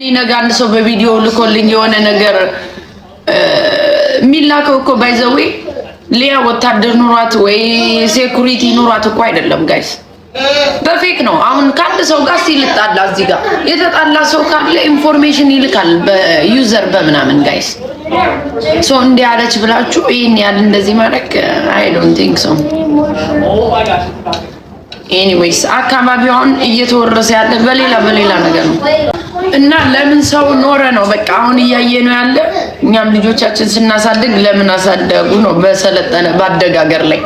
ይነጋል ሰው በቪዲዮ ልኮልኝ የሆነ ነገር ሚላከው እኮ ባይዘዌ ሊያ ወታደር ኑሯት ወይ ሴኩሪቲ ኑሯት እኮ አይደለም ጋይስ በፌክ ነው። አሁን ካንድ ሰው ጋር ሲልጣላ እዚህ ጋር የተጣላ ሰው ካለ ኢንፎርሜሽን ይልካል በዩዘር በምናምን ጋይስ ሶ እንዲያለች ብላችሁ ይሄን ያህል እንደዚህ ማድረግ አይ ዶንት ቲንክ ሶ። ኤኒዌይስ አካባቢውን እየተወረሰ ያለ በሌላ ነገር ነው እና ለምን ሰው ኖረ ነው በቃ አሁን እያየ ነው ያለ። እኛም ልጆቻችን ስናሳድግ ለምን አሳደጉ ነው በሰለጠነ ባደጋገር ላይ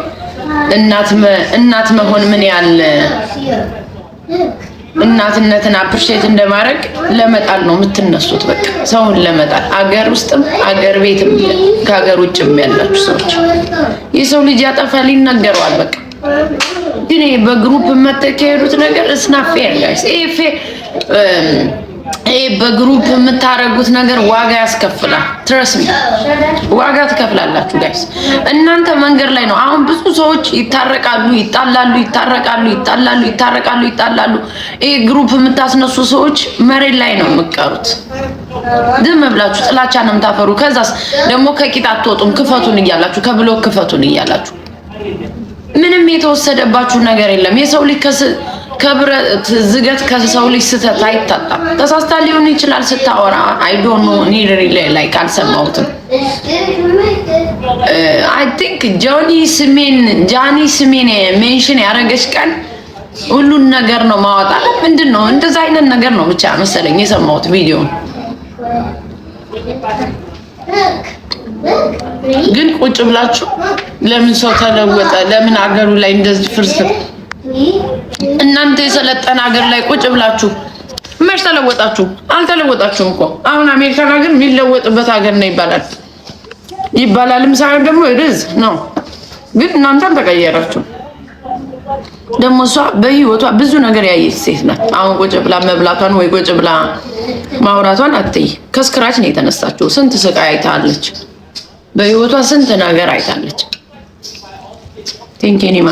እናት መሆን ምን ያለ እናትነትን አፕሪሼት እንደማድረግ ለመጣል ነው የምትነሱት። በቃ ሰውን ለመጣል አገር ውስጥም አገር ቤትም ከሀገር ውጭም ያላችሁ ሰዎች የሰው ልጅ ያጠፋል ይነገረዋል። በቃ ግን በግሩፕ መተካሄዱት ነገር እስናፌ ጋይስ ይሄ በግሩፕ የምታረጉት ነገር ዋጋ ያስከፍላል። ትረስ ሚ ዋጋ ትከፍላላችሁ ጋይስ። እናንተ መንገድ ላይ ነው አሁን ብዙ ሰዎች ይታረቃሉ፣ ይጣላሉ። ይሄ ግሩፕ የምታስነሱ ሰዎች መሬት ላይ ነው የምትቀሩት። ዝም ብላችሁ ጥላቻ ነው የምታፈሩ። ከዛስ ደግሞ ከቂጥ አትወጡም። ክፈቱን እያላችሁ ከብሎክ ክፈቱን እያላችሁ ምንም የተወሰደባችሁ ነገር የለም። የሰው ልጅ ከብረት ዝገት ከሰው ልጅ ስተት አይታጣም። ተሳስታ ሊሆን ይችላል ስታወራ አይ ዶንት ኖ ኒ ሪሊ ላይክ አልሰማሁትም። አይ ቲንክ ጃኒ ስሜን ሜንሽን ያደረገች ቀን ሁሉን ነገር ነው ማወጣ ምንድነው እንደዛ አይነት ነገር ነው ብቻ መሰለኝ የሰማሁት ቪዲዮ። ግን ቁጭ ብላችሁ ለምን ሰው ተለወጠ ለምን አገሩ ላይ እንደዚህ ፍርስ እናንተ የሰለጠነ ሀገር ላይ ቁጭ ብላችሁ መች ተለወጣችሁ? አልተለወጣችሁም እኮ። አሁን አሜሪካን ሀገር የሚለወጥበት ሀገር ነው ይባላልም ሳይሆን ደግሞ እርዝ ነው። ግን እናንተ አልተቀየራችሁ። ደግሞ እሷ በህይወቷ ብዙ ነገር ያየች ሴት ናት። አሁን ቁጭ ብላ መብላቷን ወይ ቁጭ ብላ ማውራቷን አትይ። ከስክራች ነው የተነሳችው። ስንት ስቃይ አይታለች በህይወቷ ስንት ነገር አይታለች። ቲንኪኒማ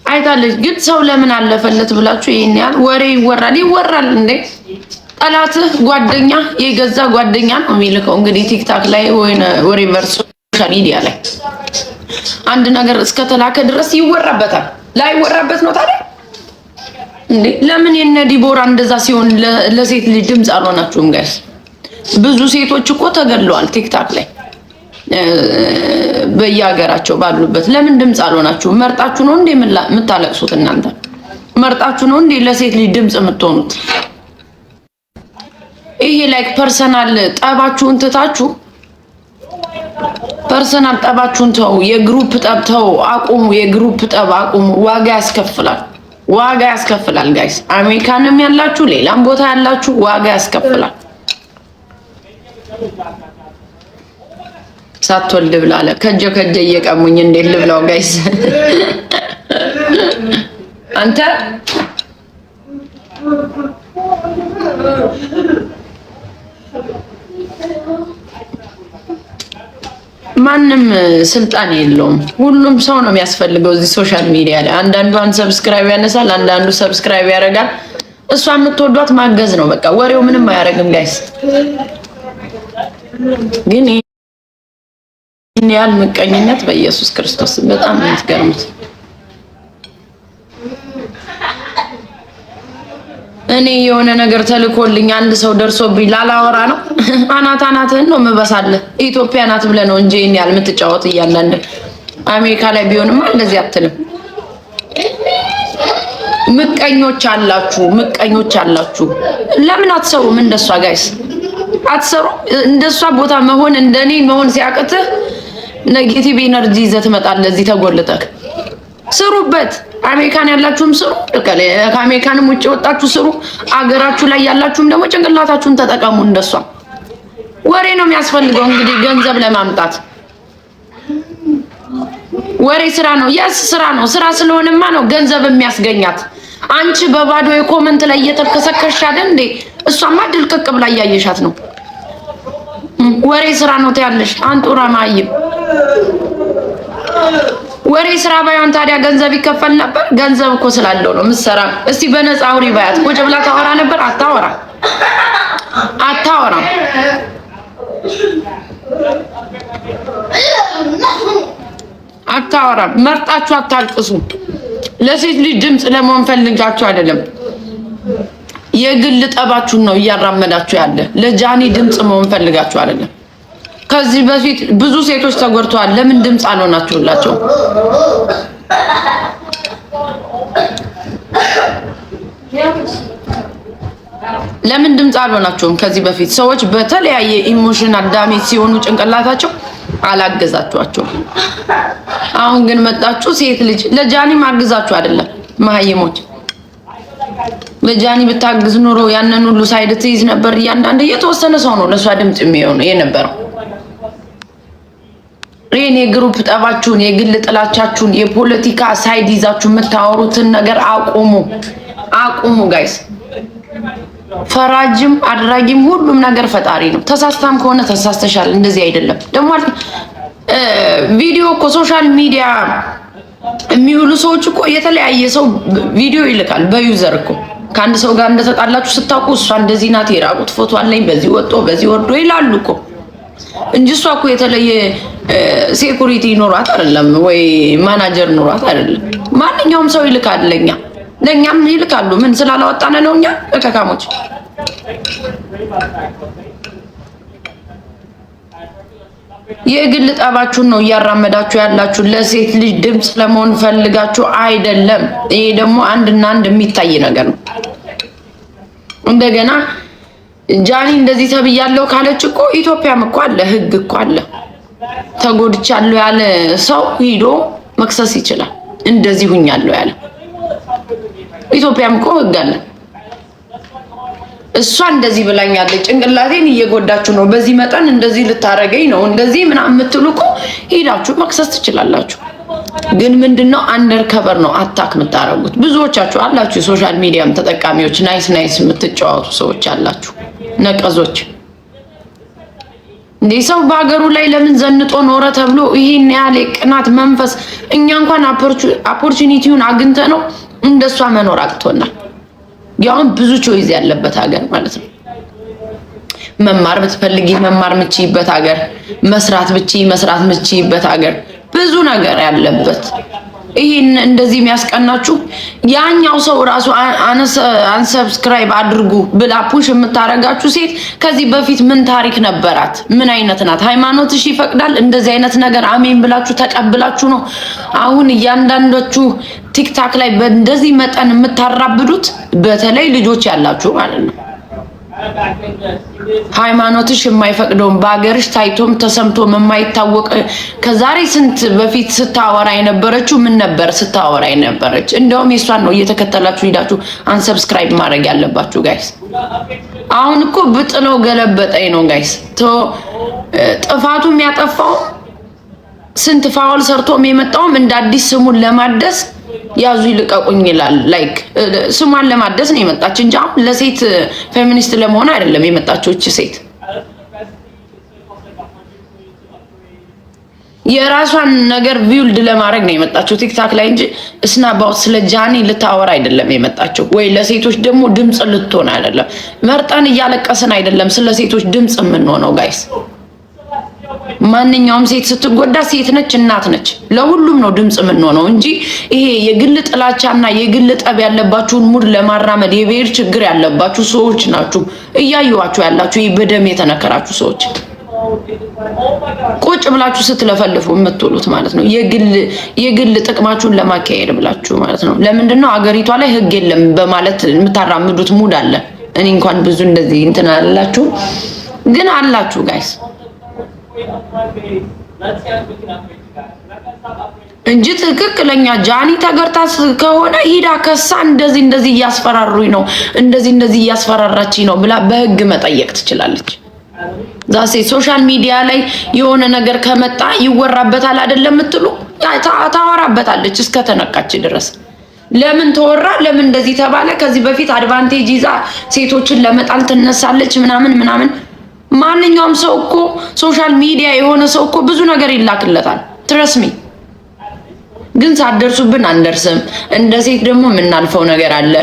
አይታለች። ግን ሰው ለምን አለፈለት ብላችሁ ይሄን ያህል ወሬ ይወራል እንዴ? ጠላትህ ጓደኛ የገዛ ጓደኛ ነው የሚልከው። እንግዲህ ቲክታክ ላይ ወይ ሪቨርስ ሶሻል ሚዲያ ላይ አንድ ነገር እስከተላከ ድረስ ይወራበታል። ላይ ወራበት ነው ታዲያ እንዴ? ለምን የነ ዲቦራ እንደዛ ሲሆን ለሴት ልጅ ድምጽ አልሆናችሁም ጋይስ? ብዙ ሴቶች እኮ ተገድለዋል ቲክታክ ላይ በየሀገራቸው ባሉበት። ለምን ድምጽ አልሆናችሁ? መርጣችሁ ነው እንዴ የምታለቅሱት? እናንተ መርጣችሁ ነው እንዴ ለሴት ልጅ ድምጽ የምትሆኑት? ይሄ ላይክ ፐርሰናል ጠባችሁን ትታችሁ ፐርሰናል ጠባችሁን ተው። የግሩፕ ጠብ ተው፣ አቁሙ። የግሩፕ ጠብ አቁሙ። ዋጋ ያስከፍላል ጋይስ። አሜሪካንም ያላችሁ ሌላም ቦታ ያላችሁ ዋጋ ያስከፍላል። ሳትወልድ ብላለ ከጀ እየቀሙኝ እንዴት ልብላው ጋይስ? አንተ ማንም ስልጣን የለውም። ሁሉም ሰው ነው የሚያስፈልገው እዚህ ሶሻል ሚዲያ ላይ። አንዳንዱ ሰብስክራይብ ያነሳል፣ አንዳንዱ ሰብስክራይብ ያደርጋል። እሷ የምትወዷት ማገዝ ነው በቃ። ወሬው ምንም አያደርግም ጋይስ። ግን ይሄን ያህል ምቀኝነት በኢየሱስ ክርስቶስ በጣም ነው የምትገርሙት። እኔ የሆነ ነገር ተልኮልኝ አንድ ሰው ደርሶብኝ ላላወራ ነው አናትህን ነው የምበሳልህ። ኢትዮጵያ ናት ብለህ ነው እንጂ እኔ ያልምትጫወት እያንዳንድ አሜሪካ ላይ ቢሆንማ እንደዚህ አትልም። ምቀኞች አላችሁ። ለምን አትሰሩም እንደሷ ጋይስ? አትሰሩ እንደሷ ቦታ መሆን እንደኔ መሆን ሲያቅትህ ኔጌቲቭ ኤነርጂ ይዘህ ትመጣለህ። እዚህ ተጎልተህ ስሩበት። አሜሪካን ያላችሁም ስሩ፣ ከአሜሪካንም ውጭ ወጣችሁ ስሩ። አገራችሁ ላይ ያላችሁም ደግሞ ጭንቅላታችሁን ተጠቀሙ። እንደሷ ወሬ ነው የሚያስፈልገው እንግዲህ ገንዘብ ለማምጣት። ወሬ ስራ ነው፣ ስራ ነው። ስራ ስለሆነማ ነው ገንዘብ የሚያስገኛት። አንቺ በባዶ የኮመንት ላይ እየተከሰከሽ አይደል እንዴ? እሷማ ድልቅቅ ብላ እያየሻት ነው። ወሬ ስራ ነው ትያለሽ። አንጡራ ማይም ወሬ ስራ ባይሆን ታዲያ ገንዘብ ይከፈል ነበር። ገንዘብ እኮ ስላለው ነው ምሰራ። እስቲ በነፃ አውሪ ባያት ቁጭ ብላ ታወራ ነበር። አታወራ። አታወራም። አታወራም። መርጣችሁ አታልቅሱ። ለሴት ልጅ ድምፅ ለመሆን ፈልጋችሁ አይደለም። የግል ጠባችሁን ነው እያራመዳችሁ ያለ። ለጃኒ ድምፅ መሆን ፈልጋችሁ አይደለም። ከዚህ በፊት ብዙ ሴቶች ተጎድተዋል። ለምን ድምፅ አልሆናችሁላቸው? ለምን ድምፅ አልሆናችሁም? ከዚህ በፊት ሰዎች በተለያየ ኢሞሽናል ዳሜጅ ሲሆኑ ጭንቅላታቸው አላገዛችኋቸውም። አሁን ግን መጣችሁ ሴት ልጅ ለጃኒ ማግዛችሁ አይደለም መሀይሞች። ለጃኒ ብታግዝ ኑሮ ያንን ሁሉ ሳይድ ትይዝ ነበር። እያንዳንዱ የተወሰነ ሰው ነው ለሷ ድምፅ የሚሆነው የነበረው። ይሄን የግሩፕ ጠባችሁን፣ የግል ጥላቻችሁን፣ የፖለቲካ ሳይድ ይዛችሁ የምታወሩትን ነገር አቁሙ፣ አቁሙ ጋይስ። ፈራጅም አድራጊም ሁሉም ነገር ፈጣሪ ነው። ተሳስታም ከሆነ ተሳስተሻል፣ እንደዚህ አይደለም ደግሞ ቪዲዮ እኮ ሶሻል ሚዲያ የሚውሉ ሰዎች እኮ የተለያየ ሰው ቪዲዮ ይልካል በዩዘር እኮ። ከአንድ ሰው ጋር እንደተጣላችሁ ስታውቁ እሷ እንደዚህ ናት፣ የራቁት ፎቶ አለኝ፣ በዚህ ወጦ በዚህ ወርዶ ይላሉ እኮ እንጂ እሷ እኮ የተለየ ሴኩሪቲ ኖሯት አይደለም ወይ ማናጀር ኖሯት አይደለም። ማንኛውም ሰው ይልካል ለኛም ይልካሉ። ምን ስላላወጣነ ነው እኛ እከካሞች። የግል ጠባችሁን ነው እያራመዳችሁ ያላችሁ። ለሴት ልጅ ድምፅ ለመሆን ፈልጋችሁ አይደለም። ይሄ ደግሞ አንድና አንድ የሚታይ ነገር ነው። እንደገና ጃኒ እንደዚህ ተብያለሁ ካለች እኮ ኢትዮጵያም እኮ አለ፣ ህግ እኮ አለ። ተጎድቻለሁ ያለ ሰው ሂዶ መክሰስ ይችላል። እንደዚህ ሁኛለሁ ያለ ኢትዮጵያም እኮ ህግ አለ። እሷ እንደዚህ ብላኛለች፣ ጭንቅላቴን እየጎዳችሁ ነው፣ በዚህ መጠን እንደዚህ ልታረገኝ ነው፣ እንደዚህ ምናምን የምትሉ እኮ ሄዳችሁ መክሰስ ትችላላችሁ። ግን ምንድነው አንደር ከቨር ነው አታክ የምታረጉት። ብዙዎቻችሁ አላችሁ፣ የሶሻል ሚዲያም ተጠቃሚዎች፣ ናይስ የምትጫወቱ ሰዎች አላችሁ፣ ነቀዞች። እንዴ ሰው በሀገሩ ላይ ለምን ዘንጦ ኖረ ተብሎ ይሄን ያህል ቅናት መንፈስ። እኛ እንኳን ኦፖርቹኒቲውን አግኝተ ነው እንደሷ መኖር አቅቶናል። ያውን ብዙ ቾይዝ ያለበት ሀገር ማለት ነው። መማር ብትፈልጊ መማር ምችይበት ሀገር፣ መስራት መስራት ምችይበት ሀገር፣ ብዙ ነገር ያለበት። ይሄን እንደዚህ የሚያስቀናችሁ ያኛው ሰው ራሱ አንሰብስክራይብ አድርጉ ብላ ፑሽ የምታረጋችሁ ሴት ከዚህ በፊት ምን ታሪክ ነበራት? ምን አይነት ናት? ሃይማኖትሽ ይፈቅዳል እንደዚህ አይነት ነገር? አሜን ብላችሁ ተቀብላችሁ ነው አሁን እያንዳንዳችሁ ቲክታክ ላይ በእንደዚህ መጠን የምታራብዱት? በተለይ ልጆች ያላችሁ ማለት ነው። ሃይማኖትሽ የማይፈቅደውን በአገርሽ ታይቶም ተሰምቶም የማይታወቅ ከዛሬ ስንት በፊት ስታወራ የነበረችው ምን ነበር ስታወራ የነበረች? እንደውም የሷን ነው እየተከተላችሁ ሄዳችሁ አንሰብስክራይብ ማድረግ ያለባችሁ ጋይስ። አሁን እኮ ብጥለው ገለበጠኝ ነው ጋይስ። ጥፋቱ የሚያጠፋው ስንት ፋውል ሰርቶም የመጣውም እንደ አዲስ ስሙን ለማደስ ያዙ ይልቀቁኝ ይላል። ላይክ ስሟን ለማደስ ነው የመጣች እንጂ አሁን ለሴት ፌሚኒስት ለመሆን አይደለም የመጣችው። እቺ ሴት የራሷን ነገር ቢውልድ ለማድረግ ነው የመጣችው ቲክታክ ላይ እንጂ እስናባው ስለ ጃኒ ልታወራ አይደለም የመጣችው። ወይ ለሴቶች ደግሞ ድምጽ ልትሆን አይደለም። መርጠን እያለቀስን አይደለም ስለ ሴቶች ድምጽ የምንሆነው ጋይስ። ማንኛውም ሴት ስትጎዳ ሴት ነች፣ እናት ነች። ለሁሉም ነው ድምጽ የምንሆነው እንጂ ይሄ የግል ጥላቻና የግል ጠብ ያለባችሁን ሙድ ለማራመድ የብሔር ችግር ያለባችሁ ሰዎች ናችሁ እያዩዋችሁ ያላችሁ። ይሄ በደም የተነከራችሁ ሰዎች ቁጭ ብላችሁ ስትለፈልፉ የምትውሉት ማለት ነው። የግል ጥቅማችሁን ለማካሄድ ብላችሁ ማለት ነው። ለምንድን ነው አገሪቷ ላይ ህግ የለም በማለት የምታራምዱት ሙድ አለ። እኔ እንኳን ብዙ እንደዚህ እንትን አላችሁ ግን አላችሁ ጋይስ እንጂ ትክክለኛ ጃኒ ተገርታ ከሆነ ሂዳ ከሳ እንደዚህ እያስፈራሩኝ ነው እንደዚህ እያስፈራራችኝ ነው ብላ በህግ መጠየቅ ትችላለች። ዛሴ ሶሻል ሚዲያ ላይ የሆነ ነገር ከመጣ ይወራበታል አይደለም የምትሉ ታወራበታለች እስከ ተነቃች ድረስ። ለምን ተወራ? ለምን እንደዚህ ተባለ? ከዚህ በፊት አድቫንቴጅ ይዛ ሴቶችን ለመጣል ትነሳለች ምናምን። ማንኛውም ሰው እኮ ሶሻል ሚዲያ የሆነ ሰው እኮ ብዙ ነገር ይላክለታል። ትረስሚ ግን ሳትደርሱብን አንደርስም። እንደ ሴት ደግሞ የምናልፈው ነገር አለ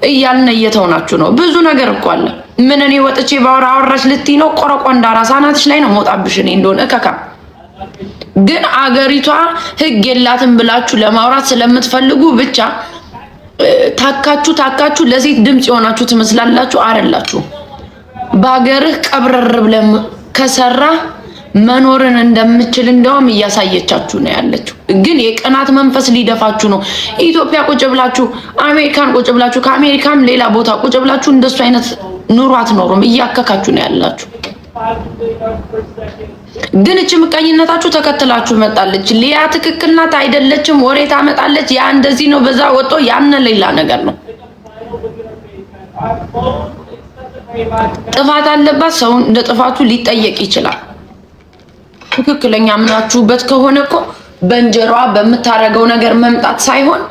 እያልን እየተውናችሁ ነው። ብዙ ነገር እኮ አለ ምን እኔ ወጥቼ ባወራ አወራሽ ልትይ ነው? ቆረቆንዳ ራስ አናትሽ ላይ ነው መውጣብሽ። እኔ እንደሆነ እከካ ግን አገሪቷ ህግ የላትም ብላችሁ ለማውራት ስለምትፈልጉ ብቻ ታካችሁ ለሴት ድምጽ የሆናችሁ ትመስላላችሁ። አይደላችሁ። በአገርህ ቀብረር ብለም ከሰራ መኖርን እንደምችል እንደውም እያሳየቻችሁ ነው ያለችው። ግን የቅናት መንፈስ ሊደፋችሁ ነው። ኢትዮጵያ ቁጭ ብላችሁ አሜሪካን ቁጭ ብላችሁ ከአሜሪካም ሌላ ቦታ ቁጭ ብላችሁ እንደሱ አይነት ኑሮ አትኖሩም። እያከካችሁ ነው ያላችሁ። ግን እቺ ምቀኝነታችሁ ተከትላችሁ መጣለች። ሊያ ትክክል ናት አይደለችም፣ ወሬ ታመጣለች። ያ እንደዚህ ነው በዛ ወጦ ያነ ሌላ ነገር ነው። ጥፋት አለባት። ሰው እንደ ጥፋቱ ሊጠየቅ ይችላል። ትክክለኛ ምናችሁበት ከሆነ እኮ በእንጀራዋ በምታረገው ነገር መምጣት ሳይሆን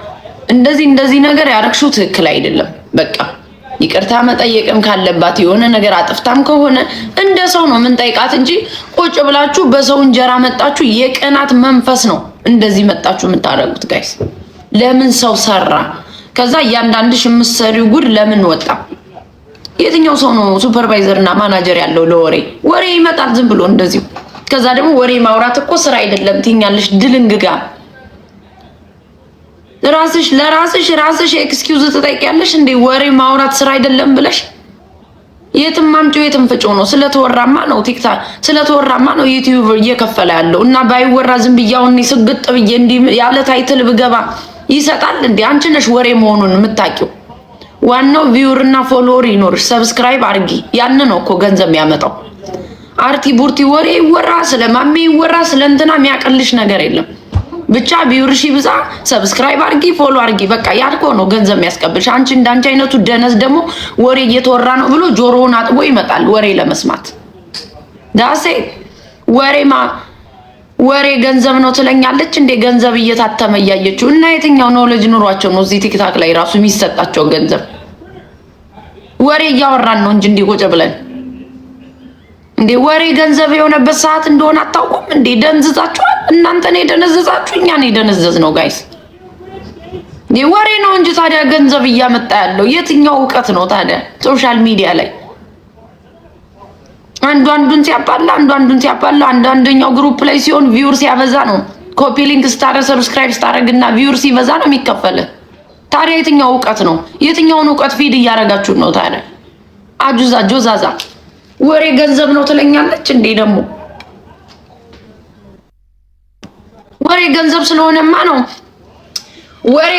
እንደዚህ ነገር ያረክሽው ትክክል አይደለም፣ በቃ ይቅርታ መጠየቅም ካለባት የሆነ ነገር አጥፍታም ከሆነ እንደ ሰው ነው ምን ጠይቃት እንጂ ቁጭ ብላችሁ በሰው እንጀራ መጣችሁ። የቅናት መንፈስ ነው እንደዚህ መጣችሁ የምታረጉት ጋይስ። ለምን ሰው ሰራ? ከዛ እያንዳንድሽ የምትሰሪው ጉድ ለምን ወጣ? የትኛው ሰው ነው ሱፐርቫይዘር እና ማናጀር ያለው ለወሬ? ወሬ ይመጣል ዝም ብሎ እንደዚሁ። ከዛ ደግሞ ወሬ ማውራት እኮ ስራ አይደለም ትኛለሽ ድልንግጋ። ለራስሽ ኤክስኪውዝ ትጠይቂያለሽ እንዴ? ወሬ ማውራት ስራ አይደለም ብለሽ የትም አምጪው የትም ፍጪው ነው። ስለተወራማ ነው ቲክታክ ስለተወራማ ነው ዩቲዩብ እየከፈለ ያለው እና ባይወራ ዝም ብያው እኔ ስግጥ ብዬ እንዲ ያለ ታይትል ብገባ ይሰጣል እንዴ? አንቺ ነሽ ወሬ መሆኑን የምታውቂው። ዋናው ቪውር እና ፎሎወር ይኖርሽ፣ ሰብስክራይብ አርጊ። ያን ነው እኮ ገንዘብ የሚያመጣው። አርቲ ቡርቲ ወሬ ይወራ፣ ስለማሜ ይወራ፣ ስለእንትና የሚያቀልሽ ነገር የለም። ብቻ ቪውርሽ ይብዛ፣ ሰብስክራይብ አርጊ፣ ፎሎ አርጊ። በቃ ያልኮ ነው ገንዘብ የሚያስቀብልሽ። አንቺ እንዳንቺ አይነቱ ደነዝ ደግሞ ወሬ እየተወራ ነው ብሎ ጆሮውን አጥቦ ይመጣል ወሬ ለመስማት። ዳሴ ወሬ ገንዘብ ነው ትለኛለች እንዴ? ገንዘብ እየታተመ እያየችው እና የትኛው ኖሌጅ ኑሯቸው ነው እዚህ ቲክታክ ላይ ራሱ የሚሰጣቸው ገንዘብ? ወሬ እያወራን ነው እንጂ እንዲህ ቁጭ ብለን እንዴ ወሬ ገንዘብ የሆነበት ሰዓት እንደሆነ አታውቁም እንዴ? ደንዝዛችኋል እናንተ። ነው የደነዘዛችሁ፣ እኛ ነው የደነዘዝ ነው ጋይስ። ወሬ ነው እንጂ ታዲያ ገንዘብ እያመጣ ያለው የትኛው እውቀት ነው ታዲያ? ሶሻል ሚዲያ ላይ አንዱን ሲያባላ አንደኛው ግሩፕ ላይ ሲሆን ቪውር ሲያበዛ ነው ኮፒ ሊንክ ስታረግ ሰብስክራይብ ስታረግና ቪውር ሲበዛ ነው የሚከፈል። ታዲያ የትኛው እውቀት ነው? የትኛውን እውቀት ፊድ እያረጋችሁ ነው ታዲያ? አጁዛ ጆዛዛ ወሬ ገንዘብ ነው ትለኛለች እንዴ? ደግሞ ወሬ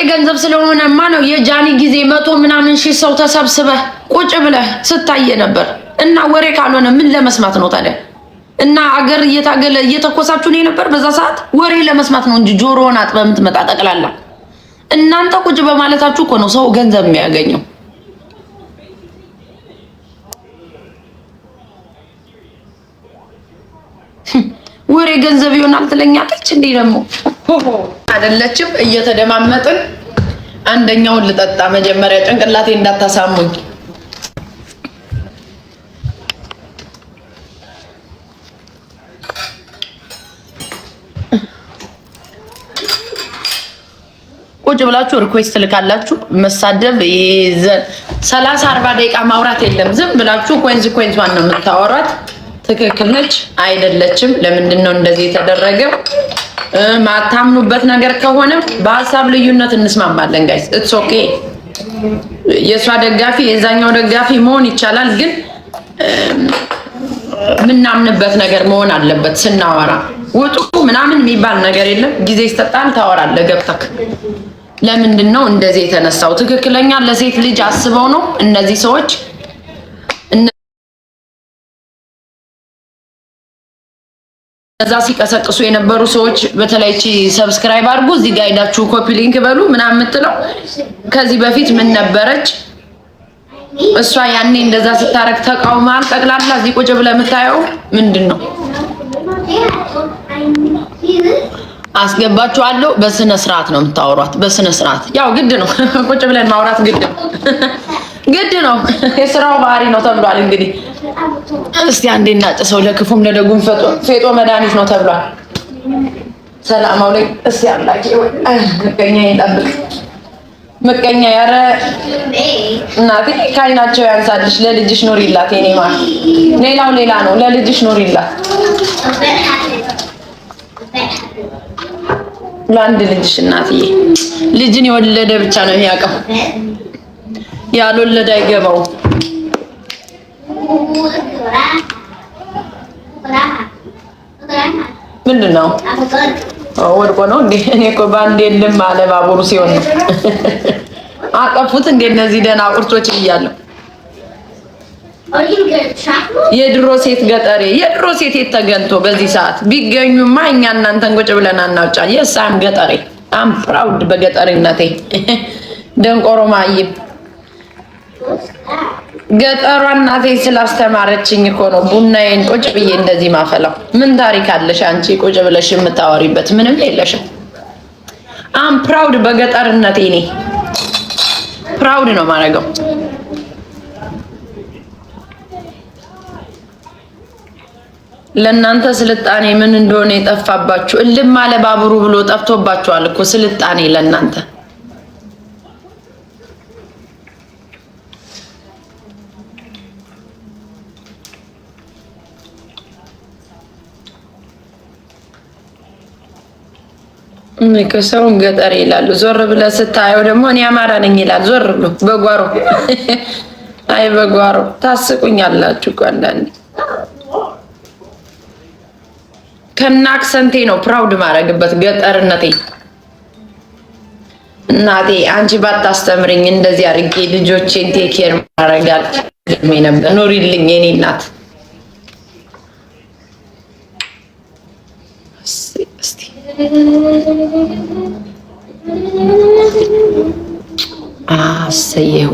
ገንዘብ ስለሆነማ ነው የጃኒ ጊዜ 100 ምናምን ሺህ ሰው ተሰብስበህ ቁጭ ብለህ ስታየ ነበር። እና ወሬ ካልሆነ ምን ለመስማት ነው ታዲያ? እና አገር እየታገለ እየተኮሳችሁ ነው ነበር በዛ ሰዓት። ወሬ ለመስማት ነው እንጂ ጆሮውን አጥበህ የምትመጣ ጠቅላላ። እናንተ ቁጭ በማለታችሁ እኮ ነው ሰው ገንዘብ የሚያገኘው። ወሬ ገንዘብ ይሆናል ትለኛለች እንዴ? ደግሞ አይደለችም። እየተደማመጥን አንደኛውን ልጠጣ መጀመሪያ፣ ጭንቅላቴ እንዳታሳሙኝ። ቁጭ ብላችሁ ሪኩዌስት ልካላችሁ መሳደብ 30-40 ደቂቃ ማውራት የለም። ዝም ብላችሁ ኮንሲኩዌንስ ዋን ነው የምታወራት። ትክክል ነች አይደለችም? ለምንድን ነው እንደዚህ የተደረገው? ማታምኑበት ነገር ከሆነ በሀሳብ ልዩነት እንስማማለን ጋይስ። ኢትስ ኦኬ። የሷ ደጋፊ የዛኛው ደጋፊ መሆን ይቻላል፣ ግን ምናምንበት ነገር መሆን አለበት። ስናወራ ውጡ ምናምን የሚባል ነገር የለም። ጊዜ ይሰጣል፣ ታወራለህ ገብተክ። ለምንድን ነው እንደዚህ የተነሳው? ትክክለኛ ለሴት ልጅ አስበው ነው እነዚህ ሰዎች እዛ ሲቀሰቅሱ የነበሩ ሰዎች። በተለይ እቺ ሰብስክራይብ አድርጉ፣ እዚህ ጋር ሄዳችሁ ኮፒ ሊንክ በሉ ምናምን የምትለው ከዚህ በፊት ምን ነበረች እሷ? ያኔ እንደዛ ስታረግ ተቃውማል። ጠቅላላ እዚህ ቁጭ ብለህ የምታየው ምንድን ነው? አስገባችኋለሁ። በስነ ስርዓት ነው የምታወሯት፣ በስነ ስርዓት። ያው ግድ ነው ቁጭ ብለን ማውራት ግድ ነው። የስራው ባህሪ ነው ተብሏል። እንግዲህ እስቲ አንዴ እናጭሰው፣ ለክፉም ለደጉም ፌጦ መድኃኒት ነው ተብሏል። ሰላም አለይኩም። እስቲ አምላኬ ወይ ገኛ ይጠብቅ። ምቀኛ ያረ እናቴ ካይናቸው ያንሳልሽ። ለልጅሽ ኑሪላት የኔ ማር። ሌላው ሌላ ነው። ለልጅሽ ኑሪላት። ለአንድ ልጅሽ እናትዬ። ልጅን የወለደ ብቻ ነው የሚያውቀው። ያልወለደ አይገባው። ምንድነው? ወድቆ ነው እንዴ? እኔ እኮ ባንዴ ልም አለ ባቡሩ ሲሆን ነው። አቀፉት እንዴ እነዚህ ደህና ቁርጦች እያለሁ የድሮ ሴት ገጠሬ የድሮ ሴት የተገንቶ በዚህ ሰዓት ቢገኙማ እኛ እናንተን ቁጭ ብለን አናውጫ። የሳም ገጠሬ አም ፕራውድ በገጠሬነቴ ደንቆሮ ማይም ገጠሯ እናቴ ስላስተማረችኝ እኮ ነው ቡናዬን ቁጭ ብዬ እንደዚህ ማፈላው። ምን ታሪክ አለሽ አንቺ ቁጭ ብለሽ የምታወሪበት? ምንም የለሽም። አም ፕራውድ በገጠርነቴ እኔ ፕራውድ ነው ማረገው። ለእናንተ ስልጣኔ ምን እንደሆነ የጠፋባችሁ እልም አለ ባቡሩ ብሎ ጠፍቶባችኋል እኮ ስልጣኔ ለእናንተ። ከሰውን ገጠር ይላሉ። ዞር ብለህ ስታየው ደግሞ እኔ አማራ ነኝ ይላል። ዞር ብሎ በጓሮ አይ በጓሮ ታስቁኛላችሁ እኮ አንዳንዴ። ከና አክሰንቴ ነው ፕራውድ ማረግበት ገጠርነቴ። እናቴ አንቺ ባታስተምርኝ እንደዚህ አድርጌ ልጆቼን ቴኬር ማረጋል ነበር። ኑሪልኝ የኔ እናት። እስቲ አሰየው።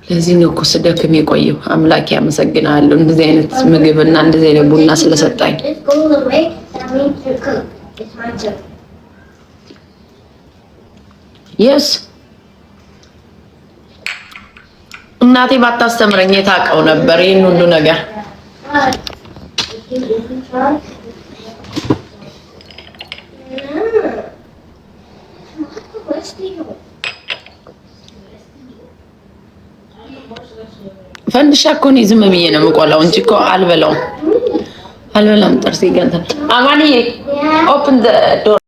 ለዚህ ነው እኮ ስደክም የቆየው። አምላኬ አመሰግናለሁ እንደዚህ አይነት ምግብና እንደዚህ አይነት ቡና ስለሰጣኝ። የስ እናቴ ባታስተምረኝ የታውቀው ነበር ይሄን ሁሉ ነገር። ፈንድሻ እኮ ነው ዝም ብዬ ነው የምቆላው እንጂ እኮ አልበላም። ጥርሴ ገንተን አማንዬ ኦፕን ዘ ዶር